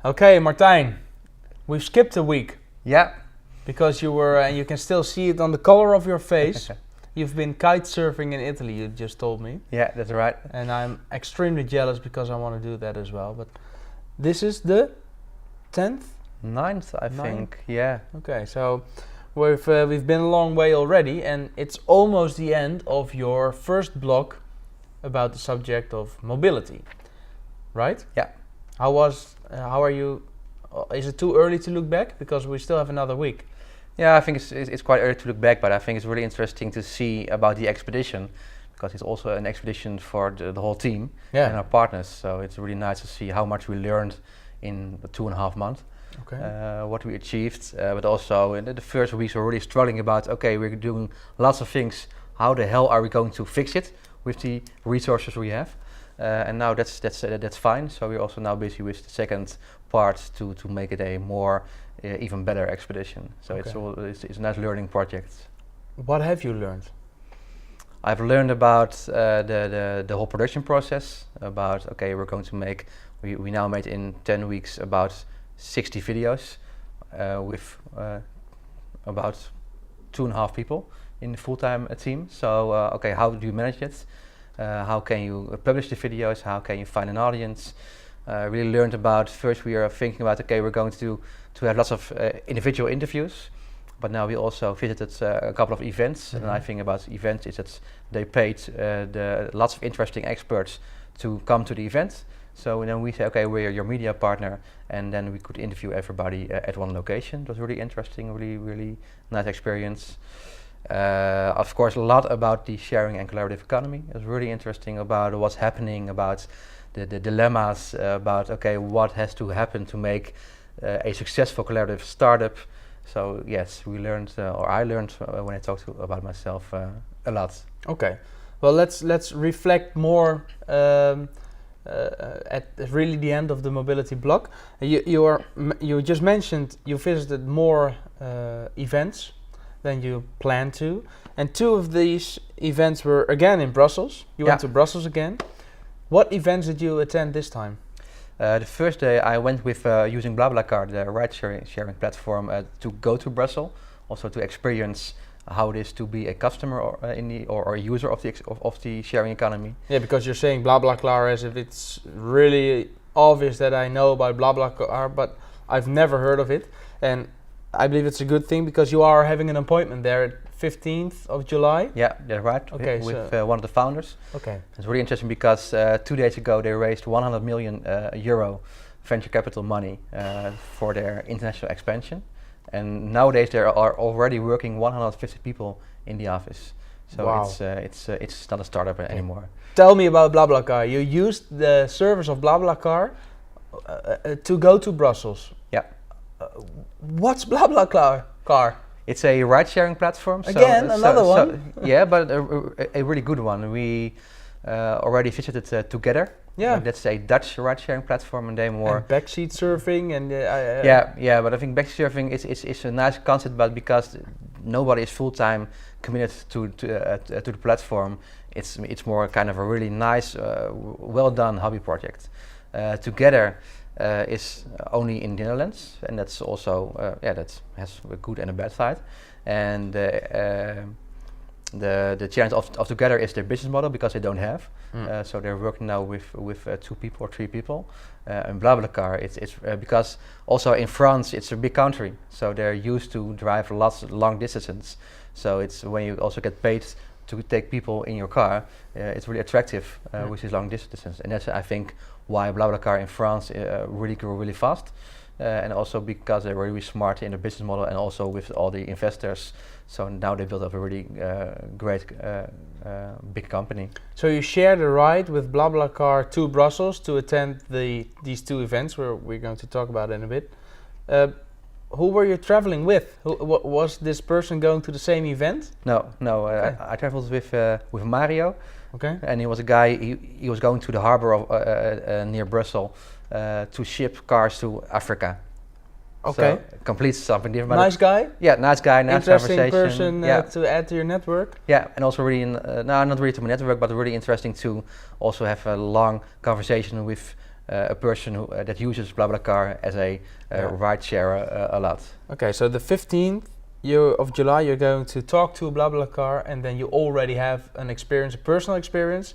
Okay, Martijn, we've skipped a week Yeah. because you were, and you can still see it on the color of your face. You've been kite surfing in Italy, you just told me. Yeah, that's right. And I'm extremely jealous because I want to do that as well. But this is the 10th? 9th, I think. Yeah. Okay, so we've been a long way already, and it's almost the end of your first blog about the subject of mobility, right? Yeah. How are you? Is it too early to look back? Because we still have another week. Yeah, I think it's quite early to look back, but I think it's really interesting to see about the expedition, because it's also an expedition for the whole team and our partners. So it's really nice to see how much we learned in the 2.5 months. Okay. What we achieved, but also in the first weeks we're really struggling about, okay, we're doing lots of things, how the hell are we going to fix it with the resources we have? And now that's fine, so we're also now busy with the second part to make it a more, even better expedition. So it's a nice learning project. What have you learned? I've learned about the whole production process, about, okay, we're going to make, we now made in 10 weeks about 60 videos with about 2.5 people in the full-time team. So okay, how do you manage it? How can you publish the videos? How can you find an audience? Really learned about, first we are thinking about, okay, we're going to have lots of individual interviews, but now we also visited a couple of events. And the nice thing about events is that they paid lots of interesting experts to come to the event. So then we say, okay, we're your media partner, and then we could interview everybody at one location. It was really interesting, really nice experience. Of course, a lot about the sharing and collaborative economy. It was really interesting about what's happening, about the dilemmas, about, okay, what has to happen to make a successful collaborative startup. So yes, we learned, or I learned when I talked about myself a lot. Okay, well let's reflect more at really the end of the mobility block. You just mentioned you visited more events than you planned to, and 2 of these events were again in Brussels. You went to Brussels again. What events did you attend this time? The first day I went with using BlaBlaCar, the ride-sharing platform, to go to Brussels, also to experience how it is to be a customer or a user of the sharing economy. Yeah, because you're saying BlaBlaCar as if it's really obvious that I know about BlaBlaCar, but I've never heard of it, and I believe it's a good thing because you are having an appointment there at 15th of July. Yeah, that's right. Okay, with one of the founders. Okay. It's really interesting because 2 days ago they raised 100 million euro venture capital money for their international expansion. And nowadays there are already working 150 people in the office. So wow. It's not a startup anymore. Tell me about BlaBlaCar. You used the service of BlaBlaCar to go to Brussels. Yeah. What's BlaBlaCar? It's a ride-sharing platform. Again, another one? Yeah, but a really good one. We already visited Together. Yeah. That's a Dutch ride-sharing platform, and they more... And backseat surfing and... yeah, but I think backseat surfing is a nice concept, but because nobody is full-time committed to the platform, it's more kind of a really nice, well-done hobby project. Together is only in the Netherlands, and that's also that has a good and a bad side. And the challenge of Together is their business model, because they don't have. So they're working now with 2 people or 3 people. And BlaBlaCar, it's because also in France it's a big country, so they're used to drive lots of long distances. So it's when you also get paid to take people in your car, it's really attractive with these long distances, and that's I think why BlaBlaCar in France really grew really fast, and also because they were really smart in the business model and also with all the investors. So now they built up a really great big company. So you shared a ride with BlaBlaCar to Brussels to attend these 2 events where we're going to talk about in a bit. Who were you traveling with? Was this person going to the same event? No. Okay. I traveled with Mario. Okay. And he was a guy. He was going to the harbor of near Brussels to ship cars to Africa. Okay. So complete something different. Nice guy. Yeah, nice guy. Nice interesting conversation. person to add to your network. Yeah, and also really, not really to my network, but really interesting to also have a long conversation with a person who, that uses BlaBlaCar as a ride share a lot. Okay, so the 15th of July, you're going to talk to BlaBlaCar, and then you already have an experience, a personal experience,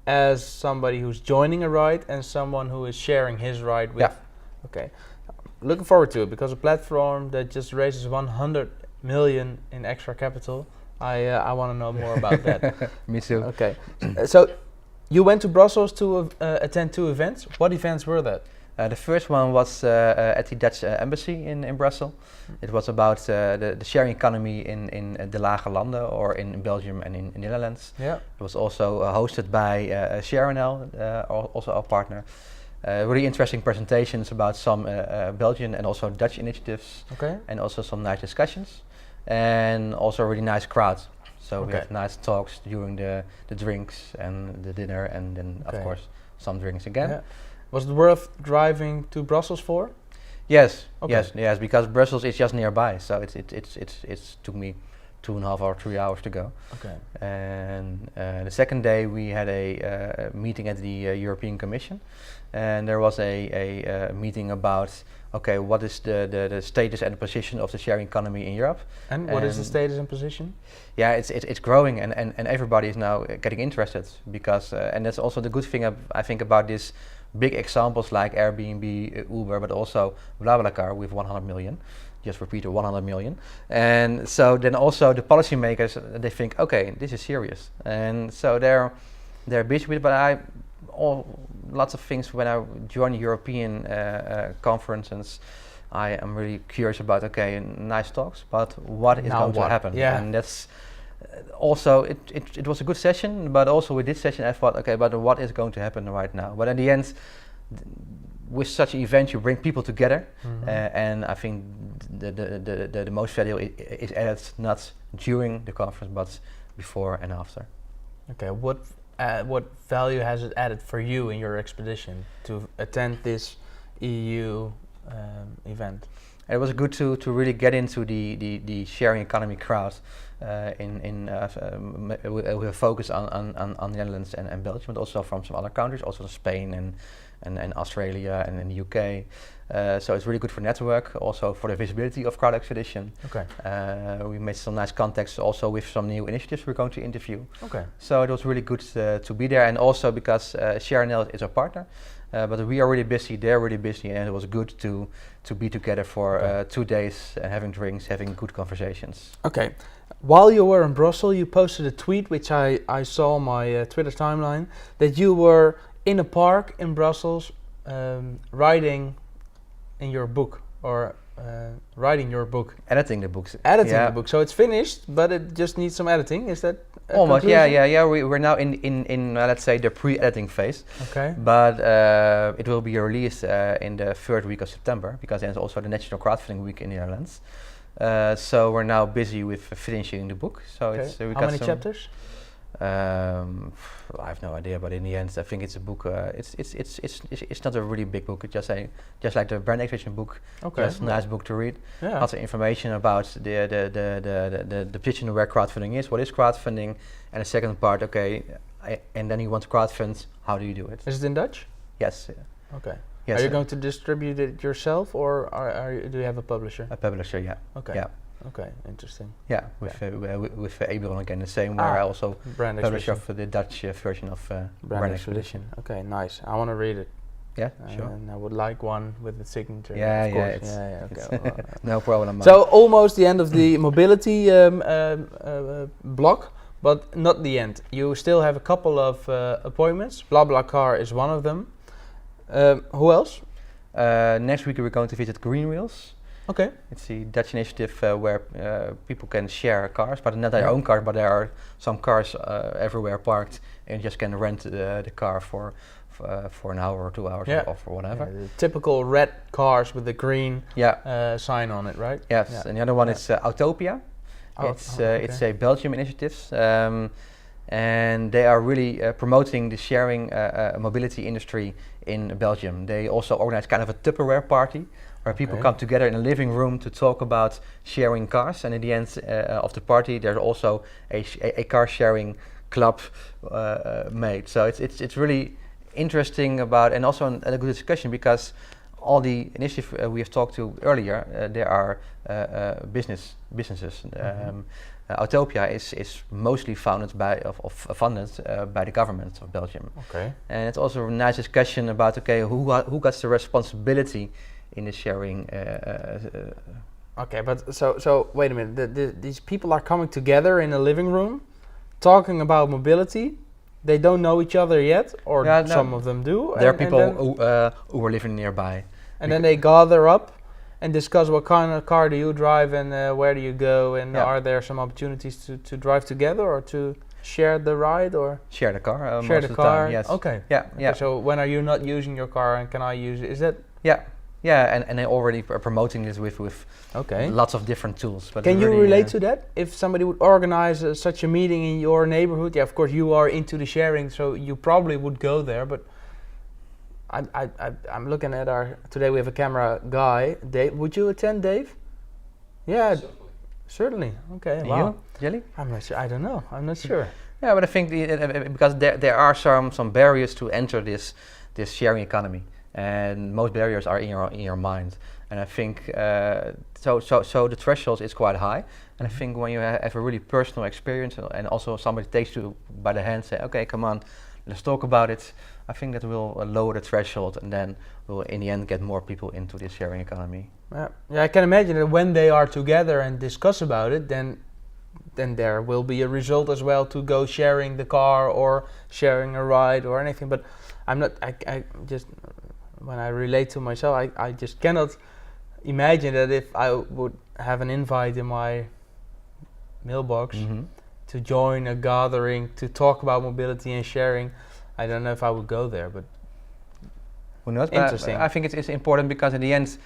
as somebody who's joining a ride and someone who is sharing his ride with. Yeah. Okay, looking forward to it, because a platform that just raises 100 million in extra capital, I want to know more about that. Me too. Okay, so you went to Brussels to attend 2 events. What events were that? The first one was at the Dutch embassy in Brussels. It was about the sharing economy in de Lage Landen, or in Belgium and in Netherlands. Yeah. It was also hosted by ShareNL, also our partner. Really interesting presentations about some Belgian and also Dutch initiatives. Okay. And also some nice discussions, and also a really nice crowd. So we had nice talks during the drinks and the dinner, and then of course some drinks again. Yeah. Was it worth driving to Brussels for? Yes, Okay. yes, because Brussels is just nearby, so it's took me 2.5 or 3 hours to go. Okay. And the second day we had a meeting at the European Commission, and there was a meeting about what is the status and position of the sharing economy in Europe. And what is the status and position? Yeah, it's growing, and everybody is now getting interested, because and that's also the good thing I think about this big examples like Airbnb, Uber, but also BlaBlaCar with 100 million. Just repeat 100 million. And so then also the policymakers, they think, okay, this is serious. And so they're busy with it, but lots of things when I join European conferences, I am really curious about, nice talks, but what is going to happen? Yeah. And that's also, it was a good session, but also with this session I thought, but what is going to happen right now? But in the end, with such an event, you bring people together, and I think the most value is added not during the conference, but before and after. Okay, what value has it added for you in your expedition to attend this EU event? It was good to really get into the sharing economy crowd, with a focus on the Netherlands and Belgium, but also from some other countries, also Spain and Australia and in the UK. So it's really good for network, also for the visibility of Crowd Expedition. Okay. We made some nice contacts also with some new initiatives we're going to interview. Okay. So it was really good to be there, and also because ShareNL is our partner. But we are really busy, they're really busy, and it was good to be together for 2 days, having drinks, having good conversations. Okay. While you were in Brussels, you posted a tweet, which I saw on my Twitter timeline, that you were in a park in Brussels writing in your book, or writing your book. Editing the books. Editing the book. So it's finished, but it just needs some editing. Is that almost? conclusion? Yeah. We're now in let's say the pre-editing phase. Okay. But it will be released in the 3rd week of September, because then it's also the National Crowdfunding Week in the Netherlands. So we're now busy with finishing the book. So it's how many chapters? I have no idea, but in the end, I think it's a book. It's not a really big book. It's just like the brand acquisition book. Okay. Just a nice book to read. Yeah. Lots of information about the position where crowdfunding is, what is crowdfunding, and the second part. And then you want to crowdfund. How do you do it? Is it in Dutch? Yes. Okay. Yes, are you going to distribute it yourself, or do you have a publisher? A publisher, yeah. Okay. Yeah. Okay, interesting. Yeah, with Abel again, the same, where I also brand publisher expedition. of the Dutch version of Brand Expedition. Okay, nice. I want to read it. Yeah, sure. And I would like one with the signature. Yeah, of course. yeah. Okay. Well, no problem. So almost the end of the mobility block, but not the end. You still have a couple of appointments. BlaBlaCar is one of them. Who else? Next week we're going to visit Green Wheels. Okay. It's the Dutch initiative where people can share cars, but not their own car, but there are some cars everywhere parked, and you just can rent the car for an hour or 2 hours or for whatever. Yeah, the typical red cars with the green sign on it, right? Yes, and the other one is Autopia. It's a Belgium initiative, and they are really promoting the sharing mobility industry in Belgium. They also organize kind of a Tupperware party, where people come together in a living room to talk about sharing cars, and at the end of the party there's also a car sharing club made. So it's really interesting about, and also a good discussion, because all the initiatives we have talked to earlier, there are businesses. Autopia is mostly funded by the government of Belgium. Okay. And it's also a nice discussion about, okay, who gets the responsibility in the sharing. Okay, but so wait a minute. These people are coming together in a living room, talking about mobility. They don't know each other yet, or Yeah, no, some of them do. There are people who are living nearby. And then they gather up and discuss what kind of car do you drive, and where do you go, and are there some opportunities to drive together or to share the ride, or share the car. share most the of the car. time, yes. Okay. Yeah. Okay, so when are you not using your car, and can I use it? Is that and they already are promoting this with okay? lots of different tools. But Can you really, relate to that? If somebody would organize such a meeting in your neighborhood, of course you are into the sharing, so you probably would go there. But I'm looking at today we have a camera guy, Dave. Would you attend, Dave? Yeah, certainly. Okay. And wow. you, Jelle? I'm not sure. I don't know. I'm not sure. Yeah, but I think because there are some barriers to enter this sharing economy, and most barriers are in your mind. And I think so the threshold is quite high. And I think when you have a really personal experience, and also somebody takes you by the hand, say, okay, come on, let's talk about it. I think that will lower the threshold, and then we'll in the end get more people into this sharing economy. Yeah, I can imagine that when they are together and discuss about it, then there will be a result as well to go sharing the car or sharing a ride or anything. But I'm not. I just when I relate to myself, I just cannot imagine that if I would have an invite in my mailbox to join a gathering to talk about mobility and sharing, I don't know if I would go there. But who knows? Interesting. I think it's important, because in the end,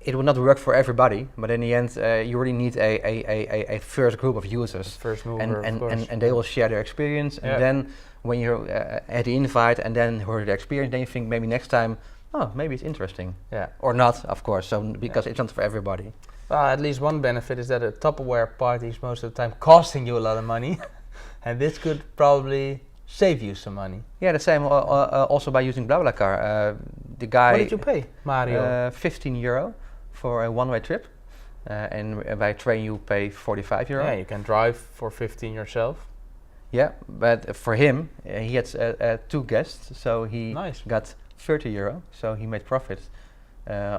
it will not work for everybody. But in the end, you really need a first group of users, first mover, and they will share their experience. And then when you're at the invite and then heard the experience, then you think maybe next time, oh, maybe it's interesting. Yeah. Or not, of course. So because it's not for everybody. Well, at least one benefit is that a Tupperware party is most of the time costing you a lot of money, and this could probably save you some money. Yeah, the same also by using BlaBlaCar. The guy. What did you pay, Mario? €15 for a one-way trip, and by train you pay €45. Yeah, you can drive for 15 yourself. Yeah, but for him, he had 2 guests, so he got €30. So he made profit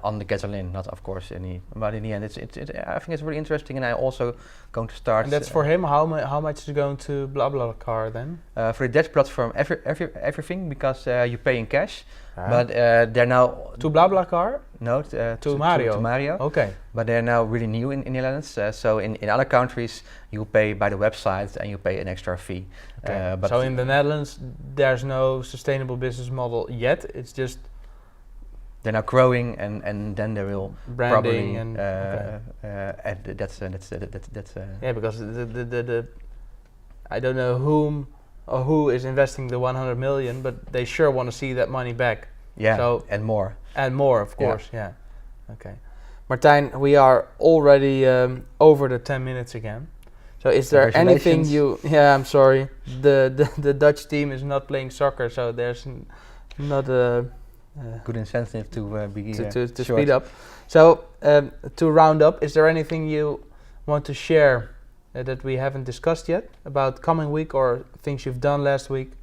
on the gasoline, not of course any. But in the end, I think it's really interesting, and I also going to start. And that's for him. How much is going to BlaBlaCar then? For the Dutch platform, everything, because you pay in cash. But they're now to BlaBlaCar. No, to Mario. To Mario. Okay. But they're now really new in the Netherlands. So in other countries, you pay by the website and you pay an extra fee. Okay. But so in the Netherlands, there's no sustainable business model yet. It's just they're now growing, and then they will branding and that's yeah, because the I don't know who is investing the 100 million, but they sure want to see that money back. Yeah, so and more, of course. Yeah. Okay, Martijn, we are already over the 10 minutes again. So is there anything you? Yeah, I'm sorry. The Dutch team is not playing soccer, so there's not a good incentive to be to speed up. So to round up, is there anything you want to share that we haven't discussed yet about coming week or things you've done last week?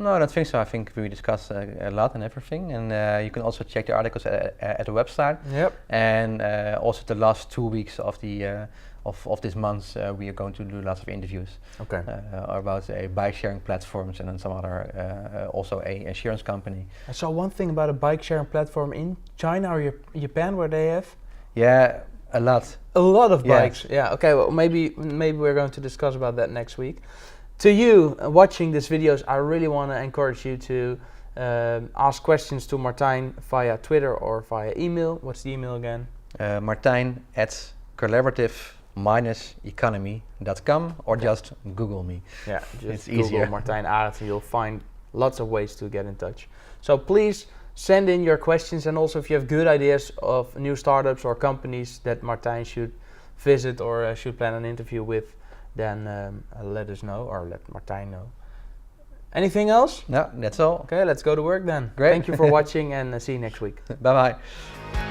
No, I don't think so. I think we discussed a lot and everything, and you can also check the articles at the website. Yep. And also the last 2 weeks of the of this month, we are going to do lots of interviews. Okay. About bike sharing platforms, and then some other also a insurance company. I saw one thing about a bike sharing platform in China or Japan where they have. Yeah, a lot. A lot of bikes. Yeah. Okay. Well, maybe we're going to discuss about that next week. To you watching these videos, I really want to encourage you to ask questions to Martijn via Twitter or via email. What's the email again? Martijn@collaborative-economy.com, or just Google me. Yeah, just it's Google easier. Martijn Arends and you'll find lots of ways to get in touch. So please send in your questions, and also if you have good ideas of new startups or companies that Martijn should visit or should plan an interview with, then let us know, or let Martijn know. Anything else? No, that's all. Okay, let's go to work then. Great. Thank you for watching and see you next week. Bye bye.